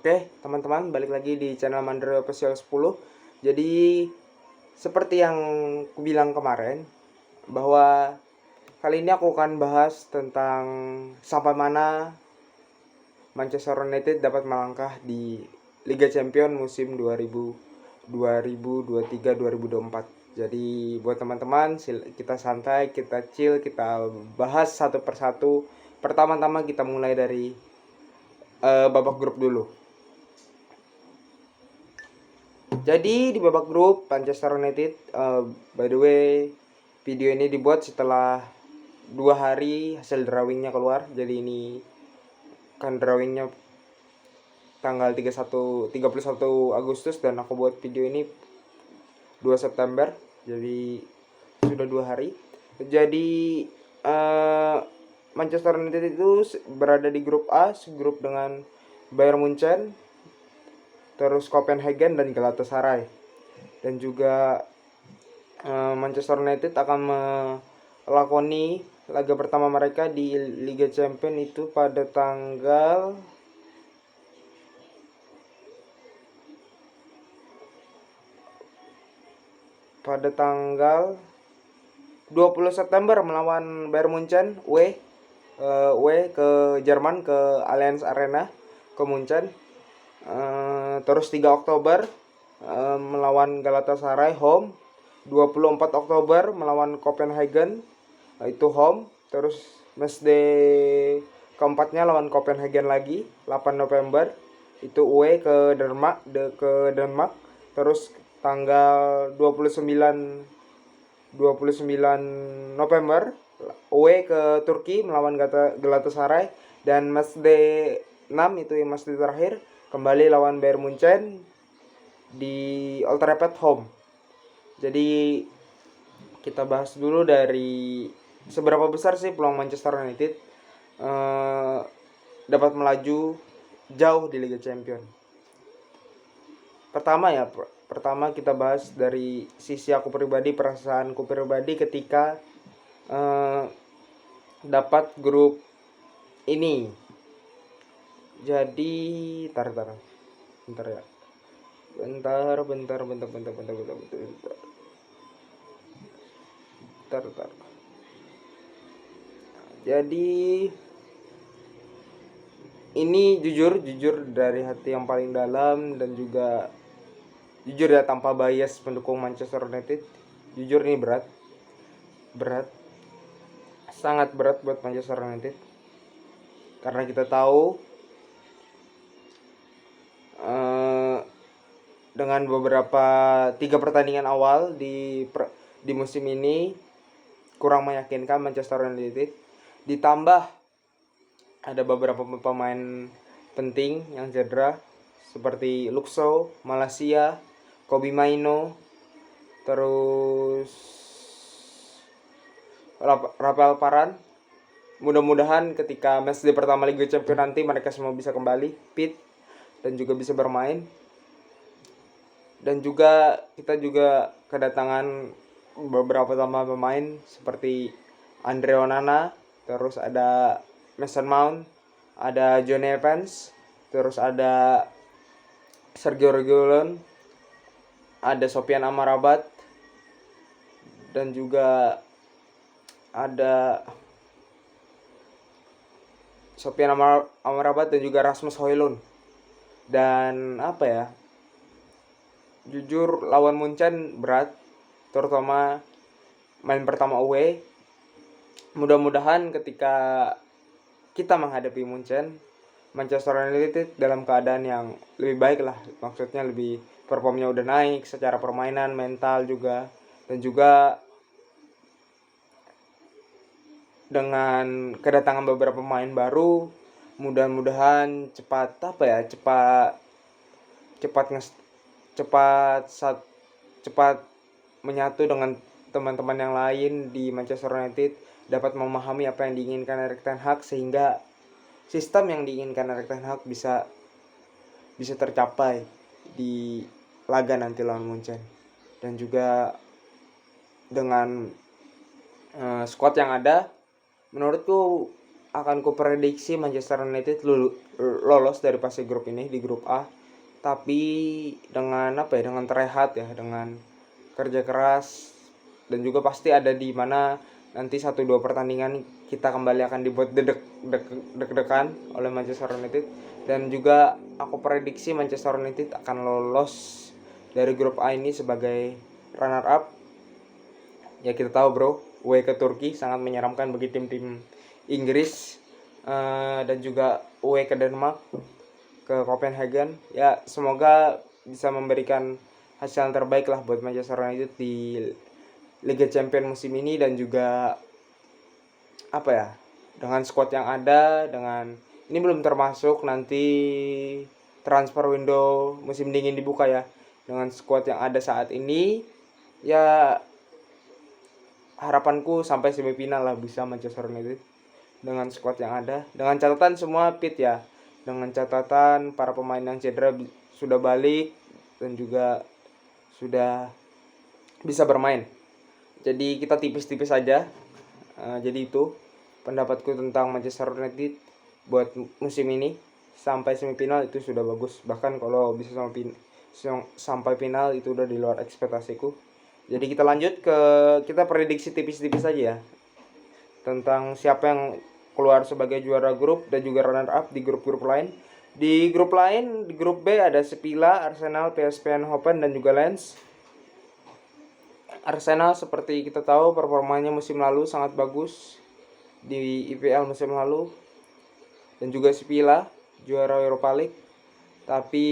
Oke, teman-teman, balik lagi di channel Mandre Official 10. Jadi, seperti yang aku bilang kemarin, bahwa kali ini aku akan bahas tentang sampai mana Manchester United dapat melangkah di Liga Champions musim 2023-2024. Jadi, buat teman-teman, kita santai, kita chill, kita bahas satu persatu. Pertama-tama kita mulai dari babak grup dulu. Jadi di babak grup Manchester United, by the way, video ini dibuat setelah 2 hari hasil drawingnya keluar. Jadi ini kan drawingnya tanggal 31 Agustus dan aku buat video ini 2 September. Jadi sudah 2 hari. Jadi Manchester United itu berada di grup A, segrup dengan Bayern Munchen, terus Copenhagen dan Galatasaray. Dan juga Manchester United akan melakoni laga pertama mereka di Liga Champions itu pada tanggal 20 September melawan Bayern Munchen ke Jerman, ke Allianz Arena ke Munchen. Terus 3 Oktober melawan Galatasaray home. 24 Oktober melawan Copenhagen, itu home. Terus matchday keempatnya lawan Copenhagen lagi 8 November, itu away ke Denmark. Terus tanggal 29 November away ke Turki melawan Galatasaray. Dan matchday 6 itu yang matchday terakhir kembali lawan Bayern Munchen di Old Trafford home. Jadi kita bahas dulu dari seberapa besar sih peluang Manchester United dapat melaju jauh di Liga Champions. Pertama kita bahas dari sisi aku pribadi, perasaanku pribadi ketika dapat grup ini. Jadi bentar ya. Bentar. Jadi ini jujur dari hati yang paling dalam, dan juga jujur ya, tanpa bias pendukung Manchester United. Jujur ini berat, sangat berat buat Manchester United, karena kita tahu dengan beberapa 3 pertandingan awal di musim ini kurang meyakinkan Manchester United. Ditambah ada beberapa pemain penting yang cedera seperti Luke Shaw, Malaysia, Kobbie Mainoo, terus Rafael Varane. Mudah-mudahan ketika match di pertama Liga Champions nanti mereka semua bisa kembali fit dan juga bisa bermain. Dan juga kita juga kedatangan beberapa pemain seperti Andre Onana, terus ada Mason Mount, ada Jonny Evans, terus ada Sergio Reguilon, ada Sofyan Amrabat, dan juga ada Sofyan Amrabat dan juga Rasmus Højlund. Dan jujur lawan Munchen berat, terutama main pertama away. Mudah-mudahan ketika kita menghadapi Munchen, Manchester United dalam keadaan yang lebih baik lah. Maksudnya lebih, performnya udah naik secara permainan, mental juga. Dan juga dengan kedatangan beberapa pemain baru, mudah-mudahan cepat menyatu dengan teman-teman yang lain di Manchester United, dapat memahami apa yang diinginkan Erik ten Hag, sehingga sistem yang diinginkan Erik ten Hag bisa tercapai di laga nanti lawan Munchen. Dan juga dengan squad yang ada, menurutku akan kuprediksi Manchester United lolos dari fase grup ini di grup A, tapi dengan dengan terlihat ya, dengan kerja keras, dan juga pasti ada di mana nanti 1-2 pertandingan kita kembali akan dibuat deg-degan oleh Manchester United. Dan juga aku prediksi Manchester United akan lolos dari grup A ini sebagai runner up. Ya kita tahu bro, away ke Turki sangat menyeramkan bagi tim-tim Inggris, dan juga away ke Denmark, ke Copenhagen. Ya semoga bisa memberikan hasil yang terbaik lah buat Manchester United di Liga Champions musim ini. Dan juga dengan squad yang ada, dengan ini belum termasuk nanti transfer window musim dingin dibuka ya. Dengan squad yang ada saat ini, ya harapanku sampai semifinal lah bisa Manchester United dengan squad yang ada, dengan catatan semua fit ya, dengan catatan para pemain yang cedera sudah balik dan juga sudah bisa bermain. Jadi kita tipis-tipis aja. Jadi itu pendapatku tentang Manchester United buat musim ini. Sampai semifinal itu sudah bagus, bahkan kalau bisa sampai final itu udah di luar ekspektasiku. Jadi kita lanjut ke, kita prediksi tipis-tipis aja ya tentang siapa yang keluar sebagai juara grup dan juga runner up di grup-grup lain. Di grup B ada Sevilla, Arsenal, PSV Eindhoven dan juga Lens. Arsenal seperti kita tahu performanya musim lalu sangat bagus di IPL musim lalu, dan juga Sevilla juara Europa League. Tapi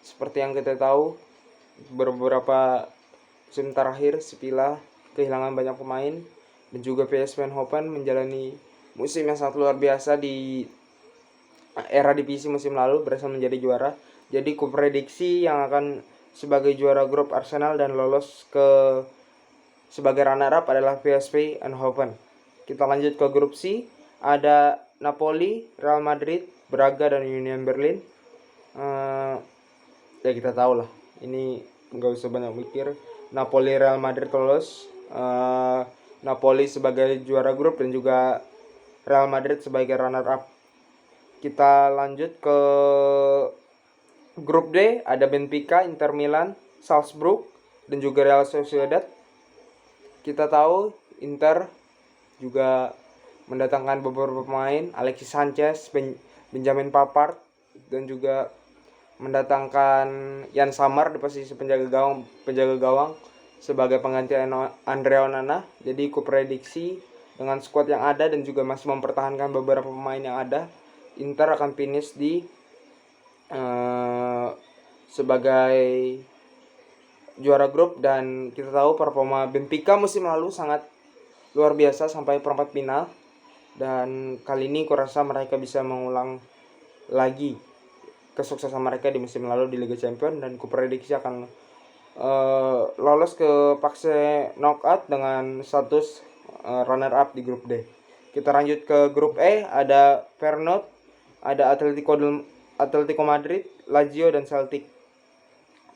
seperti yang kita tahu beberapa musim terakhir Sevilla kehilangan banyak pemain, dan juga PSV Eindhoven menjalani musim yang sangat luar biasa di era divisi musim lalu, berhasil menjadi juara. Jadi kuprediksi yang akan sebagai juara grup Arsenal dan lolos ke sebagai runner up adalah PSV Eindhoven. Kita lanjut ke grup C, ada Napoli, Real Madrid, Braga dan Union Berlin. Ya kita tahu lah, ini nggak usah banyak mikir, Napoli Real Madrid lolos. Napoli sebagai juara grup dan juga Real Madrid sebagai runner up. Kita lanjut ke grup D, ada Benfica, Inter Milan, Salzburg dan juga Real Sociedad. Kita tahu Inter juga mendatangkan beberapa pemain, Alexis Sanchez, Benjamin Pavard, dan juga mendatangkan Jan Sommer di posisi penjaga gawang sebagai pengganti Andre Onana. Jadi kuprediksi dengan skuad yang ada dan juga masih mempertahankan beberapa pemain yang ada, Inter akan finish di sebagai juara grup. Dan kita tahu performa Benfica musim lalu sangat luar biasa sampai perempat final, dan kali ini kurasa mereka bisa mengulang lagi kesuksesan mereka di musim lalu di Liga Champions, dan kuprediksi akan lolos ke fase knockout dengan status runner up di grup D. Kita lanjut ke grup E, ada Feyenoord, ada Atletico Madrid, Lazio dan Celtic.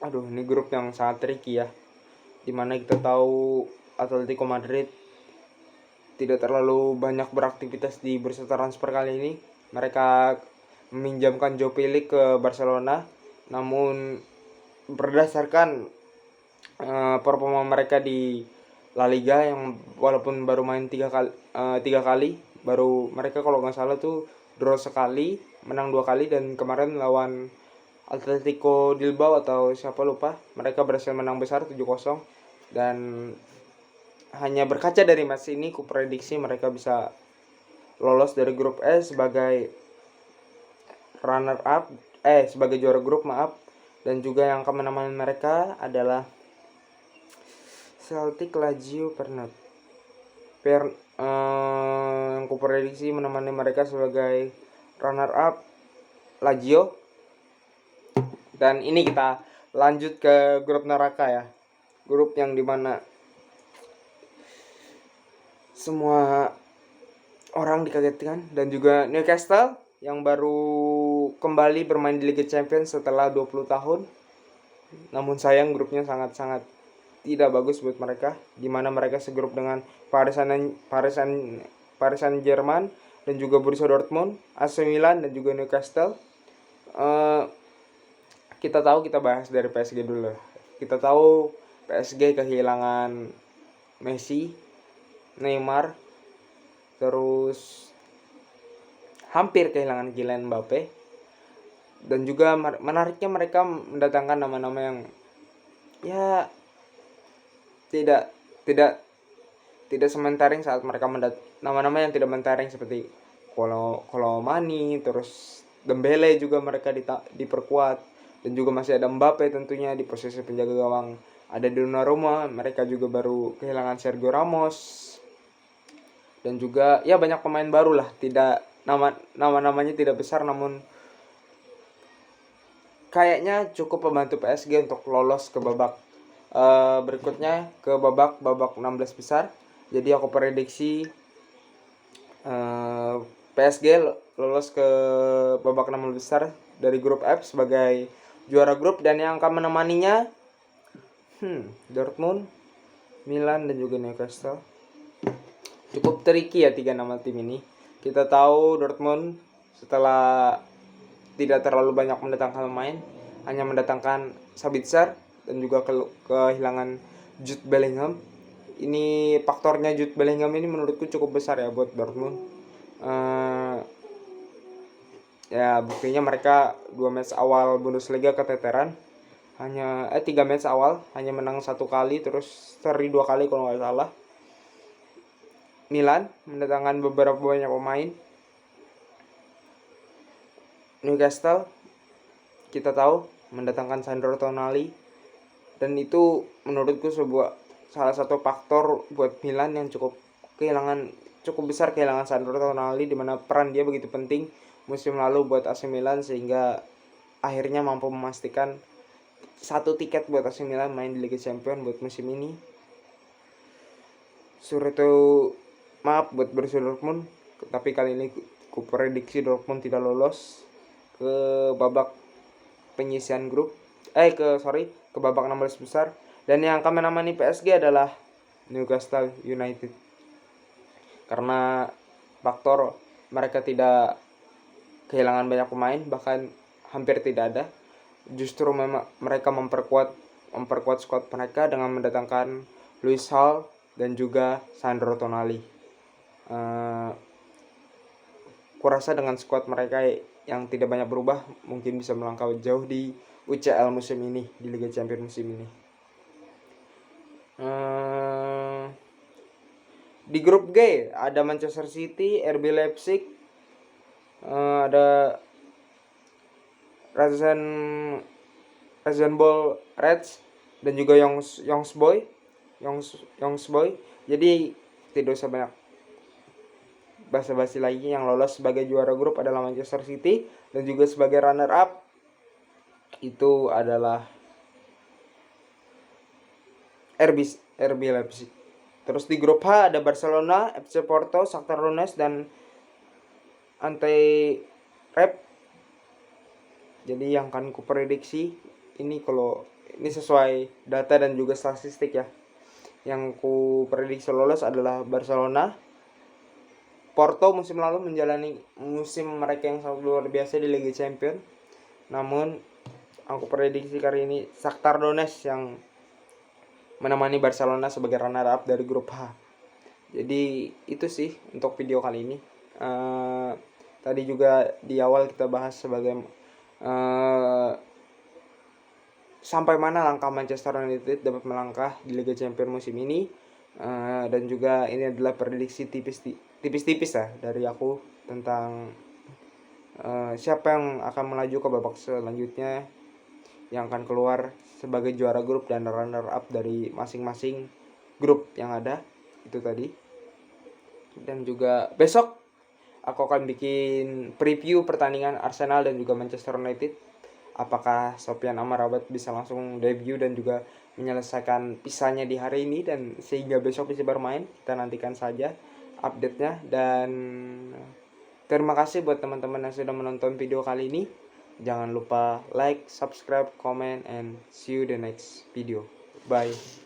Aduh, ini grup yang sangat tricky ya, dimana kita tahu Atletico Madrid tidak terlalu banyak beraktivitas di bursa transfer kali ini. Mereka meminjamkan Joe Felix ke Barcelona, namun berdasarkan performa mereka di La Liga yang walaupun baru main 3 kali, baru mereka kalau nggak salah tuh draw sekali, menang 2 kali, dan kemarin lawan Atletico Bilbao atau siapa lupa, mereka berhasil menang besar 7-0. Dan hanya berkaca dari match ini, kuprediksi mereka bisa lolos dari grup E sebagai runner up, sebagai juara grup dan juga yang akan menemani mereka adalah Celtic, Lazio, Feyenoord. Yang kuprediksi menemani mereka sebagai runner up Lazio. Dan ini kita lanjut ke grup neraka ya, grup yang dimana semua orang dikagetkan, dan juga Newcastle yang baru kembali bermain di Liga Champions setelah 20 tahun. Namun sayang grupnya sangat-sangat tidak bagus buat mereka, dimana mereka segrup dengan Paris Paris Saint-Germain dan juga Borussia Dortmund, AC Milan dan juga Newcastle. Kita bahas dari PSG dulu. Kita tahu PSG kehilangan Messi, Neymar, terus hampir kehilangan Kylian Mbappe, dan juga menariknya mereka mendatangkan nama-nama yang ya tidak sementaring saat mereka nama-nama yang tidak mentereng seperti Kolomani, terus Dembele juga mereka diperkuat, dan juga masih ada Mbappe tentunya di posisi penjaga gawang, ada Donnarumma, mereka juga baru kehilangan Sergio Ramos, dan juga ya banyak pemain baru lah, tidak nama-namanya tidak besar namun kayaknya cukup membantu PSG untuk lolos ke babak berikutnya, ke babak 16 besar. Jadi aku prediksi PSG lolos ke babak 16 besar dari grup F sebagai juara grup, dan yang akan menemaninya Dortmund, Milan dan juga Newcastle. Cukup tricky ya 3 nama tim ini. Kita tahu Dortmund setelah tidak terlalu banyak mendatangkan pemain, hanya mendatangkan Sabitzer dan juga kehilangan Jude Bellingham. Ini faktornya Jude Bellingham ini menurutku cukup besar ya buat Dortmund. Ya buktinya mereka 2 match awal Bundesliga keteteran. Hanya 3 match awal hanya menang 1 kali, terus seri 2 kali kalau nggak salah. Milan mendatangkan beberapa banyak pemain. Newcastle kita tahu mendatangkan Sandro Tonali, dan itu menurutku salah satu faktor buat Milan yang cukup besar kehilangan Sandro Tonali, di mana peran dia begitu penting musim lalu buat AC Milan, sehingga akhirnya mampu memastikan 1 tiket buat AC Milan main di Liga Champions buat musim ini. Maaf buat Borussia Dortmund, tapi kali ini ku prediksi Dortmund tidak lolos ke babak penyisian grup ke babak 16 besar, dan yang akan menemani PSG adalah Newcastle United, karena faktor mereka tidak kehilangan banyak pemain, bahkan hampir tidak ada. Justru memang mereka memperkuat squad mereka dengan mendatangkan Luis Hall dan juga Sandro Tonali. Kurasa dengan squad mereka yang tidak banyak berubah mungkin bisa melangkah jauh di UCL musim ini, di Liga Champions musim ini. Di grup G ada Manchester City, RB Leipzig, ada Rasenball Reds dan juga Youngs Boy. Jadi tidak usah banyak basa-basi lagi. Yang lolos sebagai juara grup adalah Manchester City, dan juga sebagai runner up itu adalah RB Leipzig. Terus di grup H ada Barcelona, FC Porto, Shakhtar Donetsk dan Antalya. Jadi yang akan ku prediksi ini, kalau ini sesuai data dan juga statistik ya, yang ku prediksi lolos adalah Barcelona. Porto musim lalu menjalani musim mereka yang sangat luar biasa di Liga Champions, namun aku prediksi kali ini Shakhtar Donetsk yang menemani Barcelona sebagai runner up dari grup H. Jadi itu sih untuk video kali ini. Tadi juga di awal kita bahas sampai mana langkah Manchester United dapat melangkah di Liga Champions musim ini, dan juga ini adalah prediksi tipis-tipis ya dari aku tentang siapa yang akan melaju ke babak selanjutnya, yang akan keluar sebagai juara grup dan runner up dari masing-masing grup yang ada itu tadi. Dan juga besok aku akan bikin preview pertandingan Arsenal dan juga Manchester United. Apakah Sofyan Amrabat bisa langsung debut dan juga menyelesaikan pisahnya di hari ini dan sehingga besok bisa bermain? Kita nantikan saja update-nya, dan terima kasih buat teman-teman yang sudah menonton video kali ini. Jangan lupa like, subscribe, comment, and see you the next video. Bye.